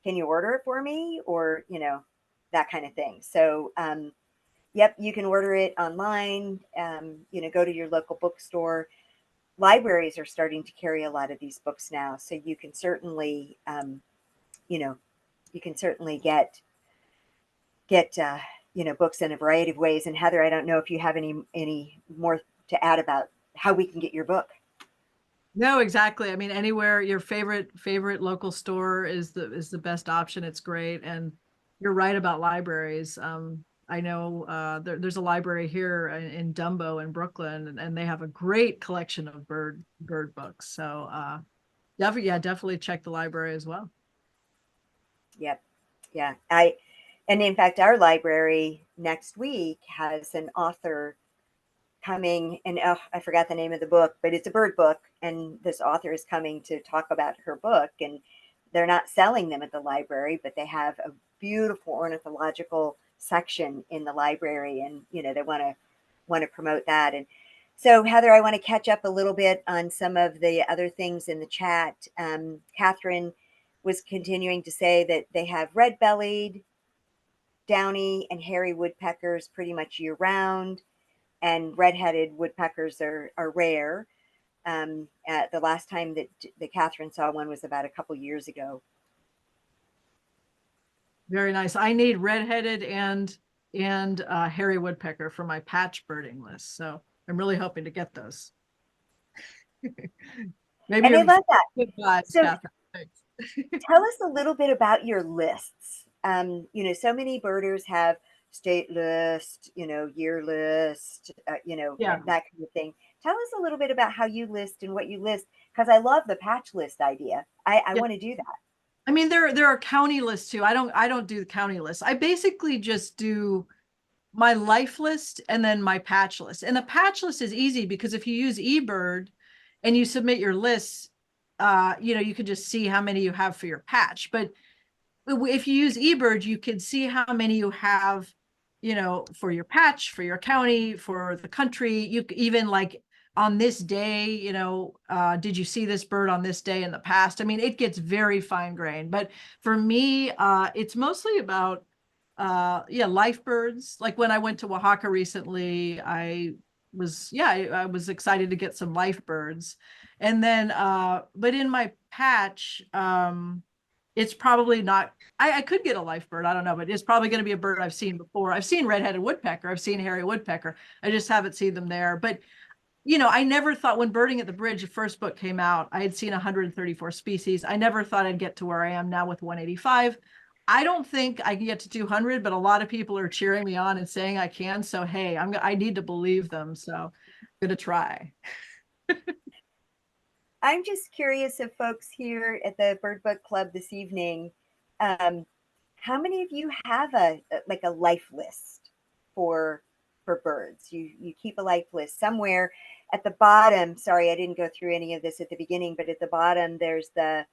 Can you order it for me? Or, that kind of thing. So, yep, you can order it online. Go to your local bookstore. Libraries are starting to carry a lot of these books now. So you know, you can certainly get books in a variety of ways. And Heather, I don't know if you have any more to add about how we can get your book. No, exactly. I mean, anywhere your favorite local store is the best option. It's great. And you're right about libraries. I know there's a library here in Dumbo in Brooklyn, and they have a great collection of bird books. So definitely check the library as well. Yep. Yeah. And in fact, our library next week has an author coming, and I forgot the name of the book, but it's a bird book. And this author is coming to talk about her book. And they're not selling them at the library, but they have a beautiful ornithological section in the library. And, they want to promote that. And so, Heather, I want to catch up a little bit on some of the other things in the chat. Catherine was continuing to say that they have red-bellied, downy, and hairy woodpeckers pretty much year round, and red-headed woodpeckers are rare. The last time that Catherine saw one was about a couple years ago. Very nice. I need redheaded and hairy woodpecker for my patch birding list. So I'm really hoping to get those. Maybe And I you're love that. good vibes, So Catherine. Thanks. tell us a little bit about your lists. So many birders have state list, year list, Yeah. that kind of thing. Tell us a little bit about how you list and what you list, because I love the patch list idea. I Yeah. want to do that. I mean, there are county lists too. I don't do the county list. I basically just do my life list and then my patch list. And the patch list is easy because if you use eBird and you submit your lists, you can just see how many you have for your patch. But if you use eBird, you can see how many you have, for your patch, for your county, for the country. You even like on this day, did you see this bird on this day in the past? I mean, it gets very fine grained. But for me, it's mostly about life birds. Like when I went to Oaxaca recently, I was excited to get some life birds. And then but in my patch, it's probably not, I could get a life bird, I don't know, but it's probably going to be a bird I've seen before. I've seen red-headed woodpecker, I've seen hairy woodpecker. I just haven't seen them there. But I never thought when Birding at the Bridge, the first book came out, I had seen 134 species. I never thought I'd get to where I am now with 185. I don't think I can get to 200, but a lot of people are cheering me on and saying I can. So, hey, I need to believe them. So I'm going to try. I'm just curious of folks here at the Bird Book Club this evening. Um, how many of you have like a life list for birds? You keep a life list somewhere at the bottom. Sorry, I didn't go through any of this at the beginning, but at the bottom there's the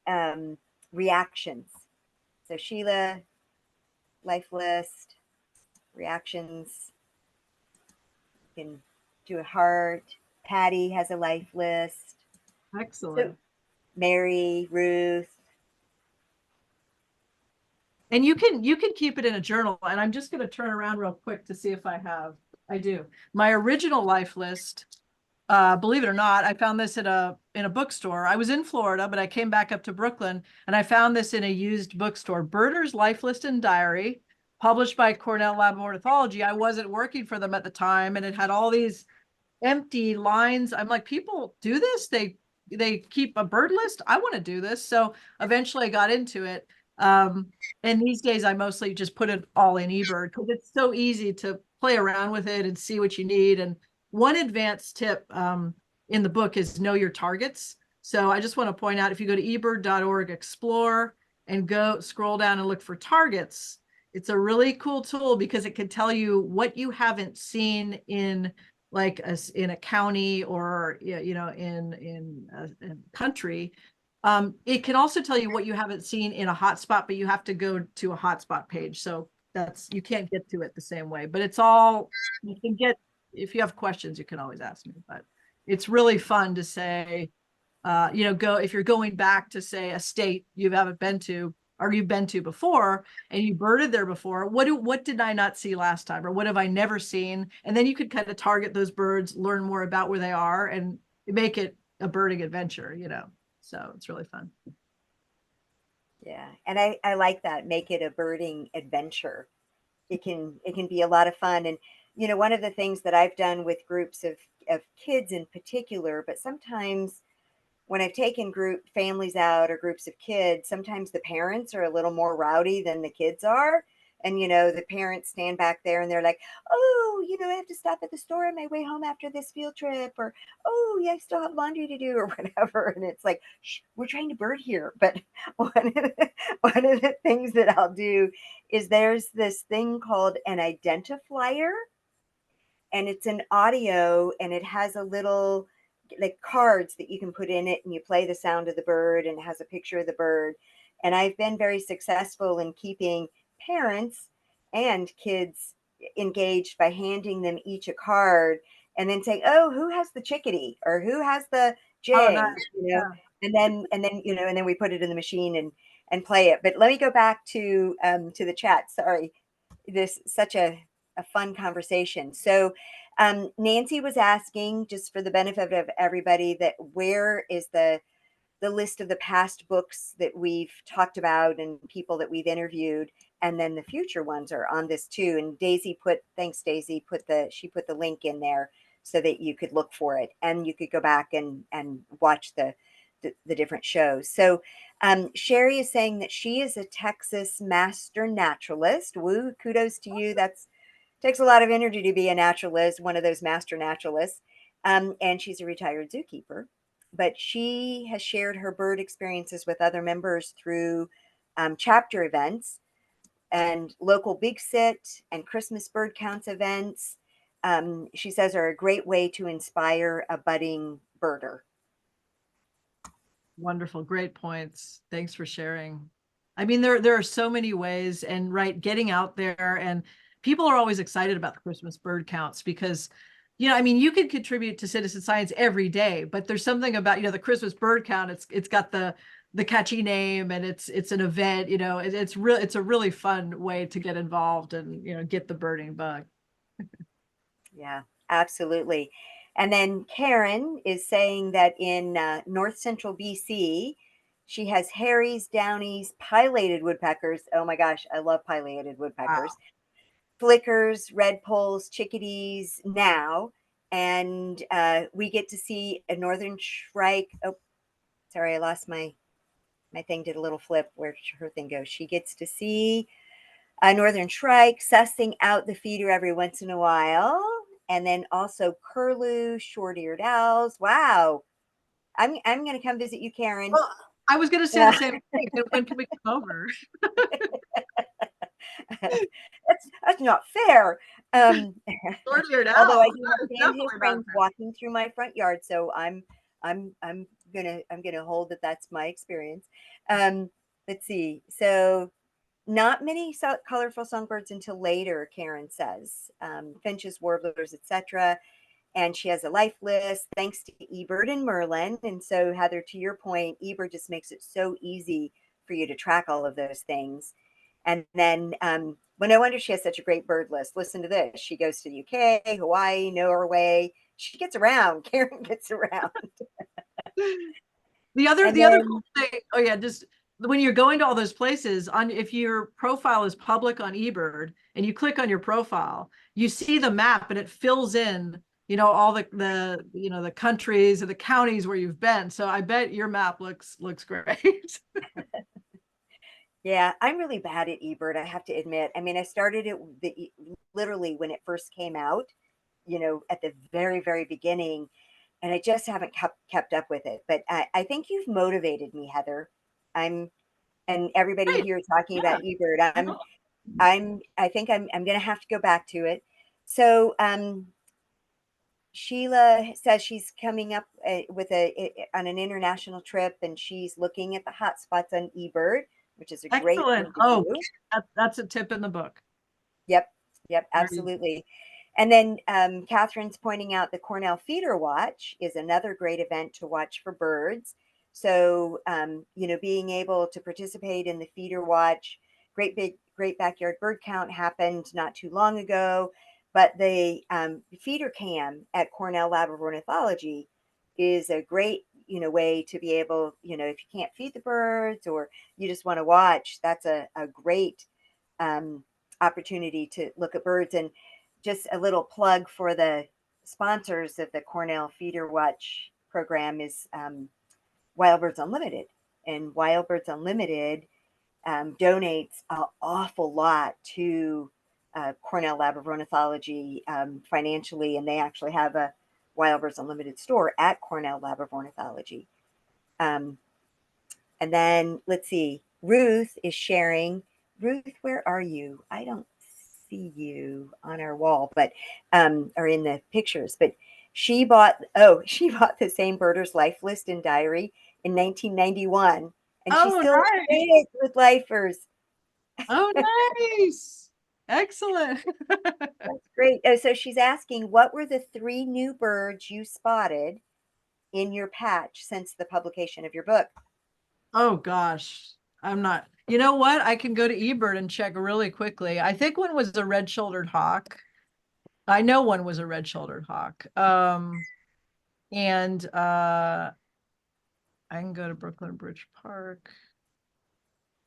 um, reactions. So Sheila, life list, reactions. You can do a heart. Patty has a life list. So Excellent. Mary, Ruth. And you can keep it in a journal. And I'm just going to turn around real quick to see if I do. My original life list, believe it or not, I found this in a bookstore. I was in Florida, but I came back up to Brooklyn and I found this in a used bookstore. Birder's Life List and Diary, published by Cornell Lab of Ornithology. I wasn't working for them at the time, and it had all these empty lines. I'm like, people do this? They keep a bird list? I want to do this. So eventually I got into it. Um, and these days I mostly just put it all in eBird because it's so easy to play around with it and see what you need. And one advanced tip in the book is know your targets. So I just want to point out, if you go to ebird.org, explore, and go scroll down and look for targets, it's a really cool tool because it can tell you what you haven't seen in like in a county or in a country. It can also tell you what you haven't seen in a hotspot, but you have to go to a hotspot page. So you can't get to it the same way, but it's all you can get. If you have questions, you can always ask me, but it's really fun to say, go if you're going back to say a state you haven't been to or you've been to before and you birded there before. What did I not see last time, or what have I never seen? And then you could kind of target those birds, learn more about where they are, and make it a birding adventure. So it's really fun. Yeah, and I like that. Make it a birding adventure. It can be a lot of fun. And one of the things that I've done with groups of kids in particular, but sometimes when I've taken group families out or groups of kids, sometimes the parents are a little more rowdy than the kids are. And the parents stand back there and they're like, "Oh, I have to stop at the store on my way home after this field trip," or, "Oh, yeah, I still have laundry to do," or whatever. And it's like, "Shh, we're trying to bird here." But one of the things that I'll do is there's this thing called an identifier, and it's an audio, and it has a little like cards that you can put in it, and you play the sound of the bird, and it has a picture of the bird. And I've been very successful in keeping parents and kids engaged by handing them each a card and then saying, "Oh, who has the chickadee or who has the Oh, nice. jay?" Yeah. And then we put it in the machine and play it. But let me go back to the chat. Sorry, this such a fun conversation. So Nancy was asking, just for the benefit of everybody, that where is the list of the past books that we've talked about and people that we've interviewed, and then the future ones are on this too. And thanks Daisy, she put the link in there so that you could look for it and you could go back and watch the different shows. So Sherry is saying that she is a Texas master naturalist. Woo, kudos to you. That's takes a lot of energy to be a naturalist, one of those master naturalists. And she's a retired zookeeper. But she has shared her bird experiences with other members through chapter events and local big sit and Christmas bird counts events. She says are a great way to inspire a budding birder. Wonderful, great points. Thanks for sharing. I mean, there are so many ways, and right, getting out there, and people are always excited about the Christmas bird counts because, I mean, you can contribute to citizen science every day, but there's something about, the Christmas bird count. It's got the catchy name, and it's an event. It's a really fun way to get involved and get the birding bug. Yeah, absolutely. And then Karen is saying that in north central BC, she has Harry's, Downies, pileated woodpeckers. Oh my gosh, I love pileated woodpeckers. Wow. Flickers, red poles, chickadees now. And we get to see a northern shrike. Oh, sorry, I lost my thing did a little flip. Where her thing goes? She gets to see a northern shrike sussing out the feeder every once in a while, and then also curlew, short-eared owls. Wow, I'm going to come visit you, Karen. Well, I was going to say the Yeah. same thing. When can we come over? That's not fair. Um, Short-eared although I owl. do That have is sandhill definitely not cranes walking through my front yard, so I'm gonna hold that that's my experience. Um, let's see. So not many colorful songbirds until later, Karen says. Finches, warblers, etc. And she has a life list thanks to eBird and Merlin. And so, Heather, to your point, eBird just makes it so easy for you to track all of those things. And then, well, no wonder she has such a great bird list. Listen to this. She goes to the UK, Hawaii, Norway. She gets around. Karen gets around. The other And the other cool then, thing, oh yeah, just when you're going to all those places, if your profile is public on eBird and you click on your profile, you see the map and it fills in, all the countries or the counties where you've been. So I bet your map looks great. yeah, I'm really bad at eBird, I have to admit. I mean, I started it literally when it first came out, at the very, very beginning, and I just haven't kept up with it. But I think you've motivated me, Heather. I'm and everybody Great. here talking Yeah. about eBird. I think I'm going to have to go back to it. So Sheila says she's coming up with on an international trip, and she's looking at the hot spots on eBird, which is a great Excellent. thing to Oh, do. that's a tip in the book. Yep, yep, There you absolutely. And then Catherine's pointing out the Cornell Feeder Watch is another great event to watch for birds. So, being able to participate in the Feeder Watch, great backyard bird count happened not too long ago. But the feeder cam at Cornell Lab of Ornithology is a great, way to be able, if you can't feed the birds or you just want to watch, that's a great um, opportunity to look at birds. And just a little plug for the sponsors of the Cornell Feeder Watch program is Wild Birds Unlimited. And Wild Birds Unlimited donates an awful lot to Cornell Lab of Ornithology financially, and they actually have a Wild Birds Unlimited store at Cornell Lab of Ornithology. Um, and then let's see, Ruth is sharing. Ruth, where are you? I don't see you on our wall, but or in the pictures. But she bought the same birder's life list and diary in 1991, and she Oh, still nice. updated with lifers. Oh, nice. Excellent. That's great. Oh, so she's asking, what were the 3 new birds you spotted in your patch since the publication of your book? Oh gosh, I'm not. You know what? I can go to eBird and check really quickly. I think one was a red-shouldered hawk. I know one was a red-shouldered hawk. And I can go to Brooklyn Bridge Park.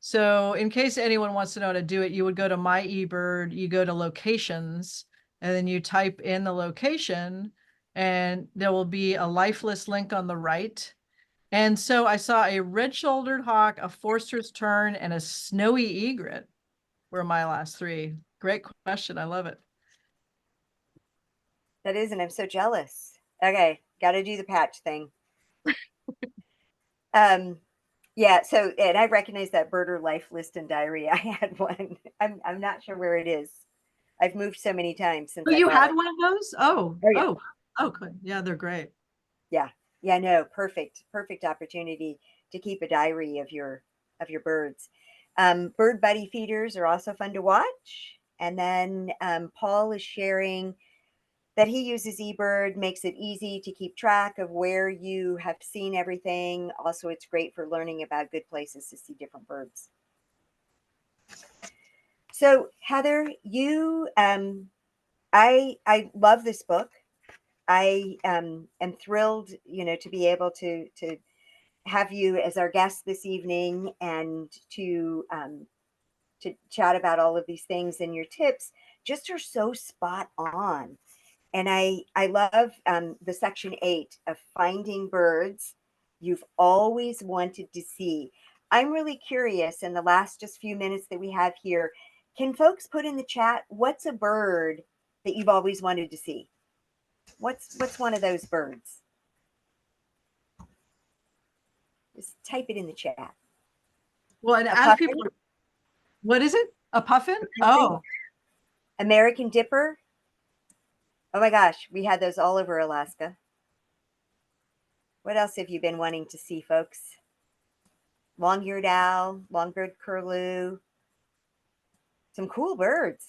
So in case anyone wants to know how to do it, you would go to My eBird, you go to locations, and then you type in the location, and there will be a life list link on the right. And so I saw a red-shouldered hawk, a Forster's tern, and a snowy egret were my last three. Great question. I love it. That is, and I'm so jealous. Okay, got to do the patch thing. Um, yeah. So, and I recognize that birder life list and diary. I had one. I'm not sure where it is. I've moved so many times since Oh, I you got had it. one of those? Oh, Oh yeah, oh, oh, good. Yeah, they're great. yeah, yeah. No, perfect opportunity to keep a diary of your birds. Bird buddy feeders are also fun to watch. And then Paul is sharing that he uses eBird, makes it easy to keep track of where you have seen everything. Also, it's great for learning about good places to see different birds. So, Heather, you, I love this book. I am thrilled, to be able to have you as our guest this evening and to chat about all of these things, and your tips just are so spot on. And I love the section 8 of finding birds you've always wanted to see. I'm really curious in the last just few minutes that we have here. Can folks put in the chat what's a bird that you've always wanted to see? What's one of those birds? Just type it in the chat. Well, and A as puffin, people, what is it? A puffin? a puffin, Oh, American dipper. Oh my gosh, we had those all over Alaska. What else have you been wanting to see, folks? Long-eared owl, long-billed curlew, some cool birds.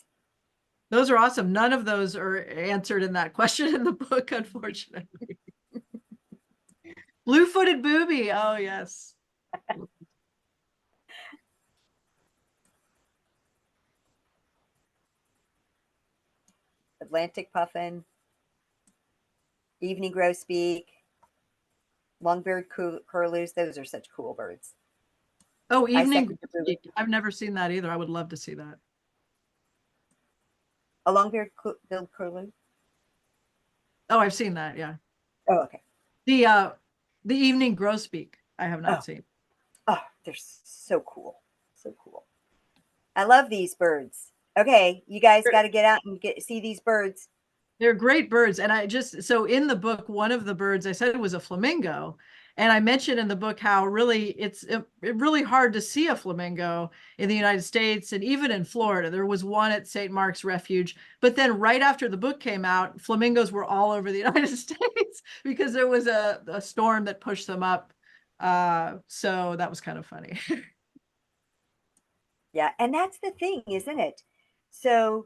those are awesome. None of those are answered in that question in the book, unfortunately. Blue-footed booby. Oh, yes. Atlantic puffin, evening grosbeak, long-billed curlews. Those are such cool birds. Oh, I evening second the booby. grosbeak. I've never seen that either. I would love to see that. A long-billed curlew. Oh, I've seen that. Yeah. Oh, okay. The uh the evening grosbeak I have Oh, not seen. oh, they're so cool. So cool. I love these birds. Okay, you guys got to get out and see these birds. They're great birds. And I just, so in the book, one of the birds I said was a flamingo. And I mentioned in the book how really it's really hard to see a flamingo in the United States and even in Florida. There was one at St. Mark's Refuge. But then right after the book came out, flamingos were all over the United States because there was a storm that pushed them up. So that was kind of funny. Yeah, and that's the thing, isn't it? So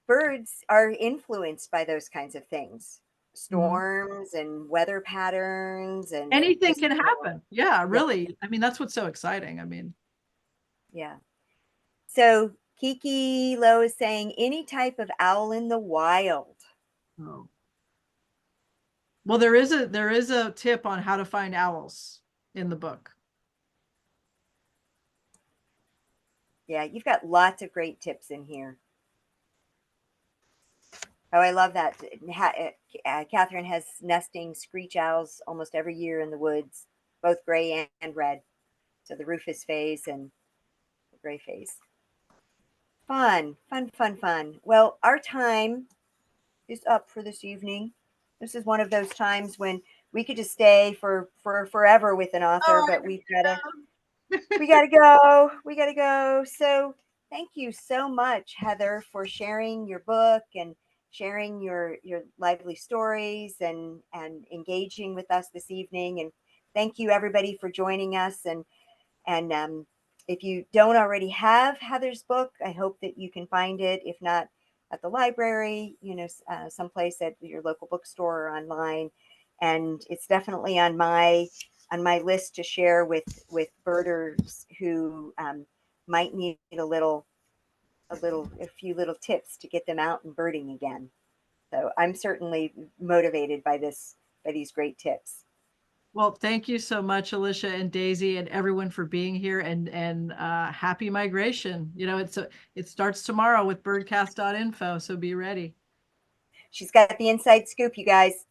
birds are influenced by those kinds of things, Mhm. storms and weather patterns and Anything just can happen. Yeah, yeah, really. I mean, that's what's so exciting. I mean, yeah. So Kiki Lowe is saying any type of owl in the wild. oh. Well, there is a tip on how to find owls in the book. Yeah, you've got lots of great tips in here. Oh, I love that. Catherine has nesting screech owls almost every year in the woods, both gray and red. So the rufous phase and the gray phase. Fun, fun, fun, fun. Well, our time is up for this evening. This is one of those times when we could just stay for forever with an author, Oh, but we gotta go. We gotta go. So thank you so much, Heather, for sharing your book and sharing your lively stories and engaging with us this evening. And thank you everybody for joining us. And if you don't already have Heather's book, I hope that you can find it. If not at the library, someplace at your local bookstore or online. And it's definitely on my list to share with birders who might need a few little tips to get them out and birding again. So I'm certainly motivated by these great tips. well, thank you so much, Alicia and Daisy and everyone for being here and happy migration. It starts tomorrow with birdcast.info, so be ready. She's got the inside scoop, you guys.